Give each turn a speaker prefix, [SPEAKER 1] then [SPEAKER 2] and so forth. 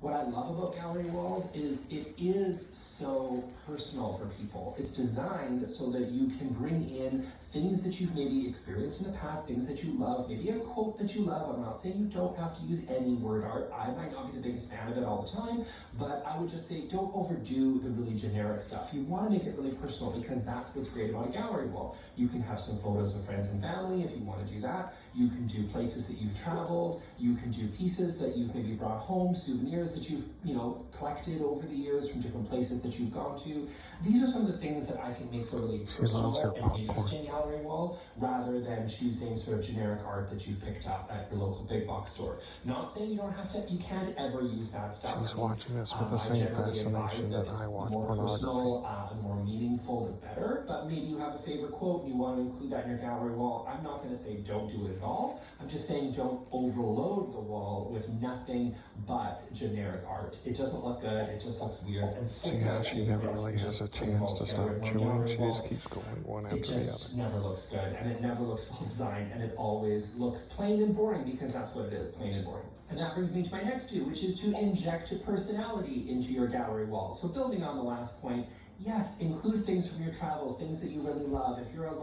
[SPEAKER 1] What I love about gallery walls is it is so personal for people. It's designed so that you can bring in things that you've maybe experienced in the past, things that you love, maybe a quote that you love. I'm not saying you don't have to use any word art. I might not be the biggest fan of it all the time, but I would just say don't overdo the really generic stuff. You want to make it really personal because that's what's great about a gallery wall. You can have some photos of friends and family if you want to do that. You can do places that you've traveled. You can do pieces that you've maybe brought home, souvenirs that you've, collected over the years from different places that you've gone to. These are some of the things that I think makes a really personal and interesting gallery wall, rather than choosing sort of generic art that you've picked up at your local big box store. Not saying you can't ever use that stuff.
[SPEAKER 2] She's watching this with the same fascination that I watch pornography.
[SPEAKER 1] Personal and more meaningful, the better. But maybe you have a favorite quote and you want to include that in your gallery wall. I'm not going to say don't do it at all. I'm just saying don't overload the wall with nothing but generic art. It doesn't look good. It just looks weird. And
[SPEAKER 2] see how she never really has a chance to stop chewing. She just keeps going one after the other.
[SPEAKER 1] It never looks good, and it never looks well designed, and it always looks plain and boring, because that's what it is, plain and boring. And that brings me to my next two, which is to inject personality into your gallery wall. So building on the last point, yes, include things from your travels, things that you really love. If you're a